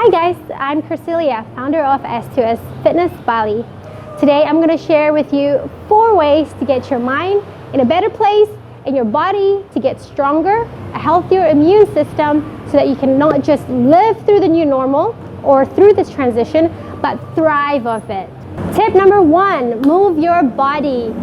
Hi guys, I'm Cecilia, founder of S2S Fitness Bali. Today I'm going to share with you 4 ways to get your mind in a better place and your body to get stronger, a healthier immune system so that you can not just live through the new normal or through this transition, but thrive off it. Tip number 1, move your body.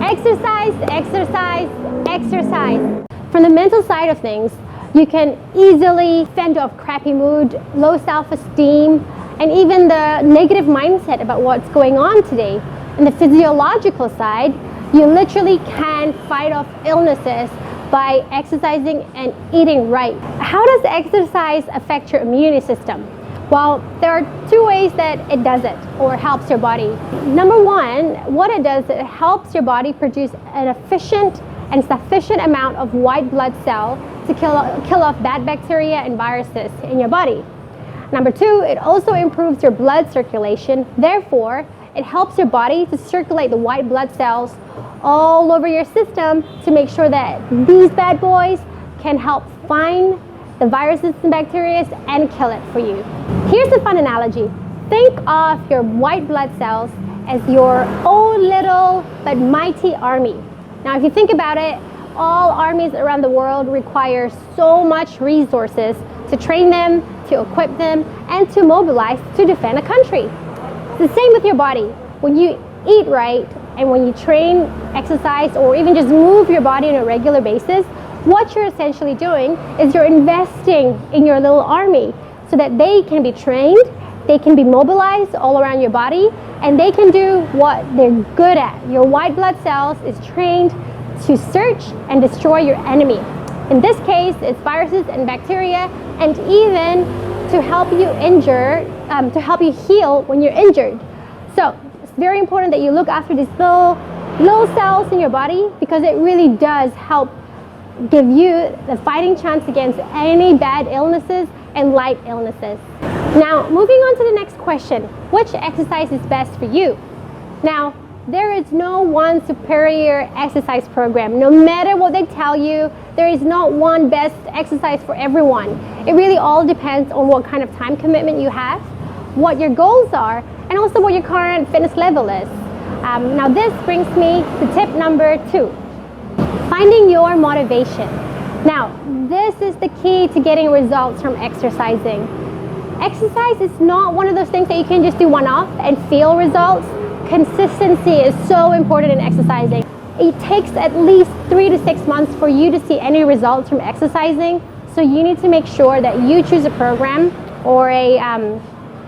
Exercise, exercise, exercise. From the mental side of things, you can easily fend off crappy mood, low self-esteem, and even the negative mindset about what's going on today. In the physiological side, you literally can fight off illnesses by exercising and eating right. How does exercise affect your immunity system? Well, there are 2 ways that it does it or helps your body. Number 1, what it does, it helps your body produce an efficient and sufficient amount of white blood cell to kill off bad bacteria and viruses in your body. Number 2, it also improves your blood circulation. Therefore, it helps your body to circulate the white blood cells all over your system to make sure that these bad boys can help find the viruses and bacteria and kill it for you. Here's a fun analogy. Think of your white blood cells as your own little but mighty army. Now, if you think about it, all armies around the world require so much resources to train them, to equip them, and to mobilize to defend a country. It's the same with your body. When you eat right and when you train, exercise, or even just move your body on a regular basis, what you're essentially doing is you're investing in your little army so that they can be trained, they can be mobilized all around your body, and they can do what they're good at. Your white blood cells is trained to search and destroy your enemy. In this case, it's viruses and bacteria, and even to help you heal when you're injured. So it's very important that you look after these little cells in your body, because it really does help give you the fighting chance against any bad illnesses and light illnesses. Now, moving on to the next question, which exercise is best for you? Now, there is no one superior exercise program. No matter what they tell you, there is not one best exercise for everyone. It really all depends on what kind of time commitment you have, what your goals are, and also what your current fitness level is. Now, this brings me to tip number 2, finding your motivation. Now, this is the key to getting results from exercising. Exercise is not one of those things that you can just do one-off and feel results. Consistency is so important in exercising. It takes at least 3 to 6 months for you to see any results from exercising. So you need to make sure that you choose a program or an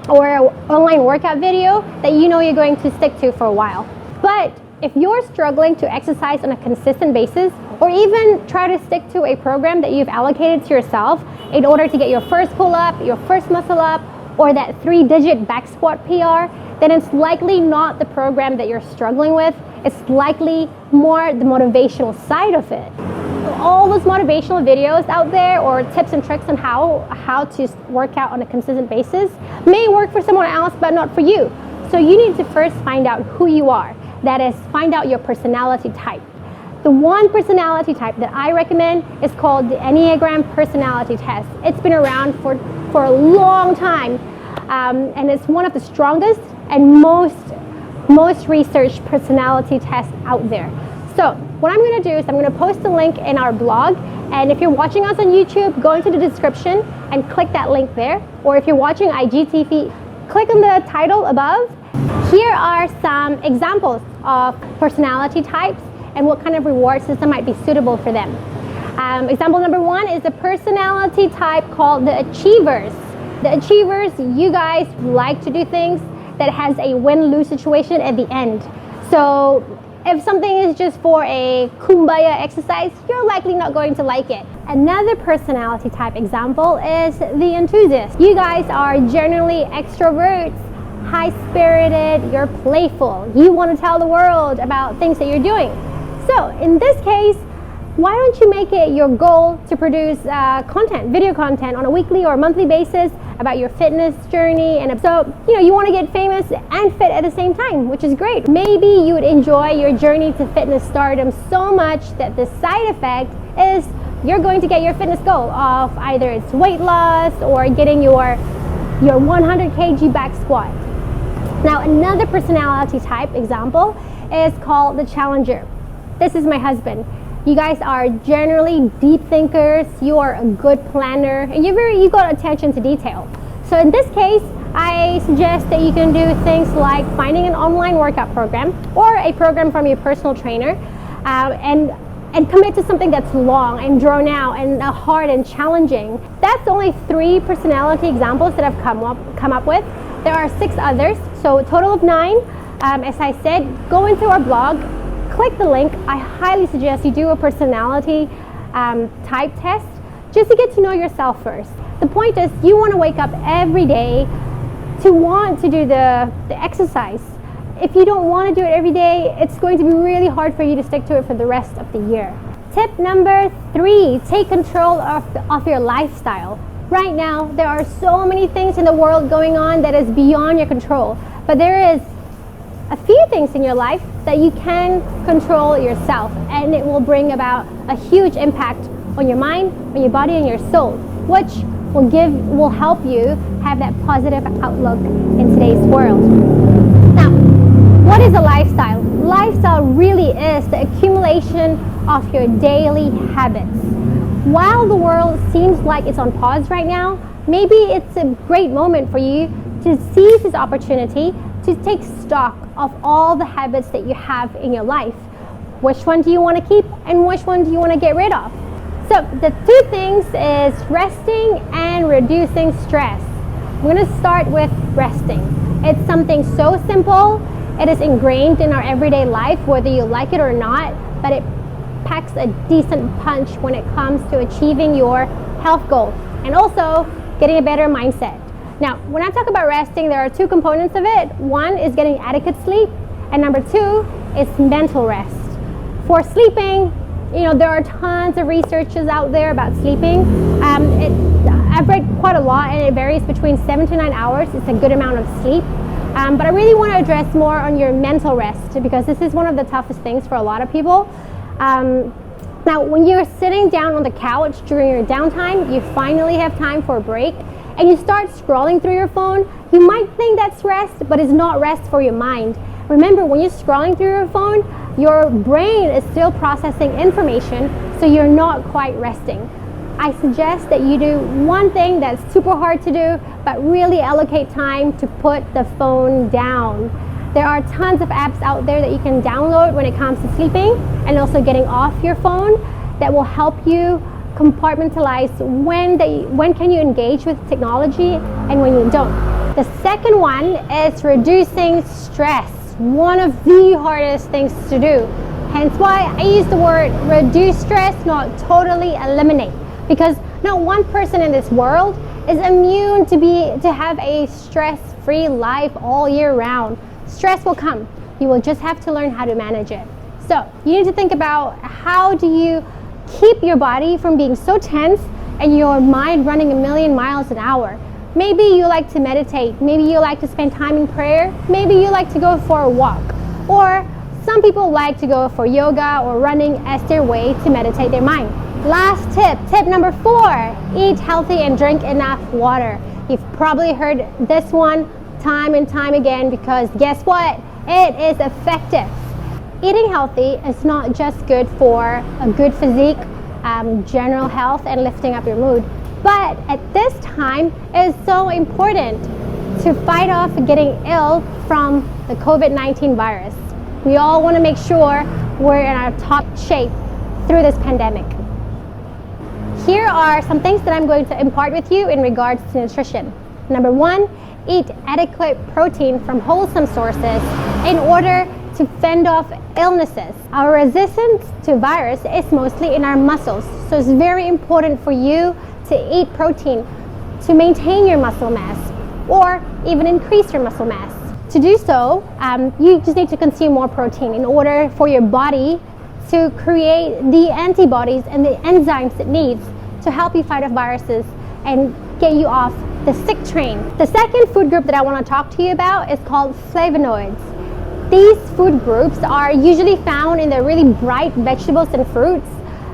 online workout video that you know you're going to stick to for a while. But if you're struggling to exercise on a consistent basis, or even try to stick to a program that you've allocated to yourself in order to get your first pull-up, your first muscle-up, or that 3-digit back squat PR, then it's likely not the program that you're struggling with. It's likely more the motivational side of it. All those motivational videos out there or tips and tricks on how to work out on a consistent basis may work for someone else, but not for you. So you need to first find out who you are. That is, find out your personality type. The one personality type that I recommend is called the Enneagram personality test. It's been around for a long time, and it's one of the strongest and most researched personality tests out there. So what I'm going to do is I'm going to post a link in our blog, and if you're watching us on YouTube, go into the description and click that link there, or if you're watching IGTV, click on the title above. Here are some examples of personality types and what kind of reward system might be suitable for them. Example number 1 is a personality type called the Achievers. The Achievers, you guys like to do things that has a win-lose situation at the end. So if something is just for a kumbaya exercise, you're likely not going to like it. Another personality type example is the Enthusiast. You guys are generally extroverts, high-spirited, you're playful. You want to tell the world about things that you're doing. So in this case, why don't you make it your goal to produce video content on a weekly or monthly basis about your fitness journey? And so, you want to get famous and fit at the same time, which is great. Maybe you would enjoy your journey to fitness stardom so much that the side effect is you're going to get your fitness goal of either it's weight loss or getting your your 100 kg back squat. Now, another personality type example is called the challenger. This is my husband. You guys are generally deep thinkers, you are a good planner, and you got attention to detail. So in this case, I suggest that you can do things like finding an online workout program or a program from your personal trainer, and commit to something that's long and drawn out and hard and challenging. That's only 3 personality examples that I've come up with. There are 6 others, so a total of 9. As I said, go into our blog, click the link. I highly suggest you do a personality type test just to get to know yourself first. The point is, you want to wake up every day to want to do the exercise. If you don't want to do it every day, it's going to be really hard for you to stick to it for the rest of the year. Tip number 3, take control of your lifestyle. Right now, there are so many things in the world going on that is beyond your control, but there is a few things in your life that you can control yourself, and it will bring about a huge impact on your mind, on your body, and your soul, which will help you have that positive outlook in today's world. Now, what is a lifestyle? Lifestyle really is the accumulation of your daily habits. While the world seems like it's on pause right now, maybe it's a great moment for you to seize this opportunity to take stock of all the habits that you have in your life. Which one do you want to keep and which one do you want to get rid of? So the 2 things is resting and reducing stress. I'm going to start with resting. It's something so simple. It is ingrained in our everyday life, whether you like it or not, but it packs a decent punch when it comes to achieving your health goals and also getting a better mindset. Now, when I talk about resting, there are 2 components of it. One is getting adequate sleep, and number 2 is mental rest. For sleeping, there are tons of researches out there about sleeping. I've read quite a lot, and it varies between 7 to 9 hours. It's a good amount of sleep. But I really want to address more on your mental rest, because this is one of the toughest things for a lot of people. Now, when you're sitting down on the couch during your downtime, you finally have time for a break, and you start scrolling through your phone, you might think that's rest, but it's not rest for your mind. Remember, when you're scrolling through your phone, your brain is still processing information, so you're not quite resting. I suggest that you do one thing that's super hard to do, but really allocate time to put the phone down. There are tons of apps out there that you can download when it comes to sleeping and also getting off your phone that will help you compartmentalize when can you engage with technology and when you don't. The second one is reducing stress. One of the hardest things to do. Hence why I use the word reduce stress, not totally eliminate. Because not one person in this world is immune to have a stress-free life all year round. Stress will come. You will just have to learn how to manage it. So you need to think about, how do you keep your body from being so tense and your mind running a million miles an hour? Maybe you like to meditate. Maybe you like to spend time in prayer. Maybe you like to go for a walk. Or some people like to go for yoga or running as their way to meditate their mind. Last tip number 4, eat healthy and drink enough water. You've probably heard this one time and time again, because guess what? It is effective. Eating healthy is not just good for a good physique, general health, and lifting up your mood, but at this time it is so important to fight off getting ill from the COVID-19 virus. We all want to make sure we're in our top shape through this pandemic. Here are some things that I'm going to impart with you in regards to nutrition. Number 1, eat adequate protein from wholesome sources in order to fend off illnesses. Our resistance to virus is mostly in our muscles, so it's very important for you to eat protein to maintain your muscle mass or even increase your muscle mass. To do so, you just need to consume more protein in order for your body to create the antibodies and the enzymes it needs to help you fight off viruses and get you off the sick train. The second food group that I want to talk to you about is called flavonoids. These food groups are usually found in the really bright vegetables and fruits.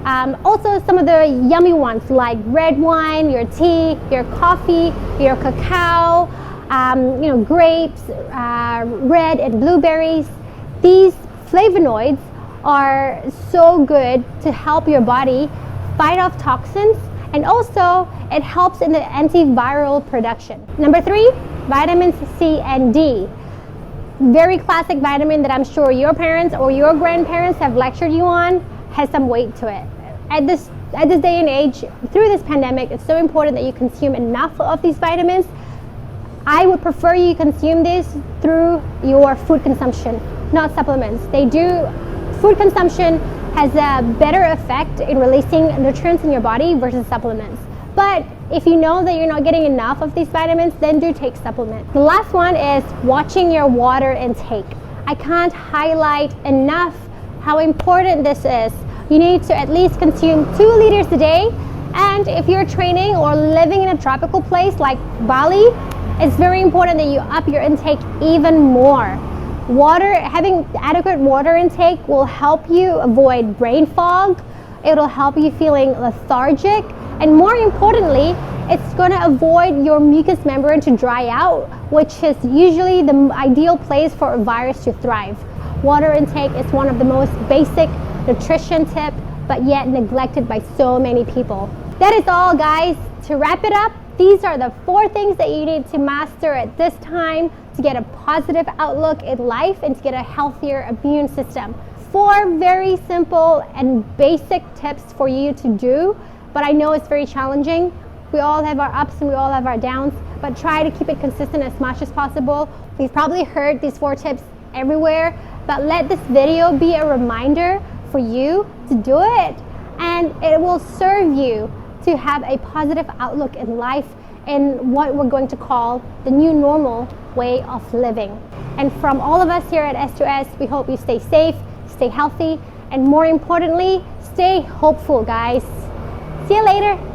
Also, some of the yummy ones like red wine, your tea, your coffee, your cacao, grapes, red and blueberries. These flavonoids are so good to help your body fight off toxins, and also it helps in the antiviral production. Number 3, vitamins C and D. Very classic vitamin that I'm sure your parents or your grandparents have lectured you on, has some weight to it. At this day and age, through this pandemic, it's so important that you consume enough of these vitamins. I would prefer you consume this through your food consumption, not supplements. Food consumption has a better effect in releasing nutrients in your body versus supplements. But if you know that you're not getting enough of these vitamins, then do take supplements. The last one is watching your water intake. I can't highlight enough how important this is. You need to at least consume 2 liters a day, and if you're training or living in a tropical place like Bali, it's very important that you up your intake even more. Having adequate water intake will help you avoid brain fog, it'll help you feeling lethargic, and more importantly, it's going to avoid your mucous membrane to dry out, which is usually the ideal place for a virus to thrive. Water intake is one of the most basic nutrition tip, but yet neglected by so many people. That is all, guys. To wrap it up, these are the 4 things that you need to master at this time to get a positive outlook in life and to get a healthier immune system. 4 very simple and basic tips for you to do, but I know it's very challenging. We all have our ups and we all have our downs, but try to keep it consistent as much as possible. You've probably heard these 4 tips everywhere, but let this video be a reminder for you to do it, and it will serve you to have a positive outlook in life in what we're going to call the new normal way of living. And from all of us here at S2S, we hope you stay safe, stay healthy, and more importantly, stay hopeful, guys. See you later.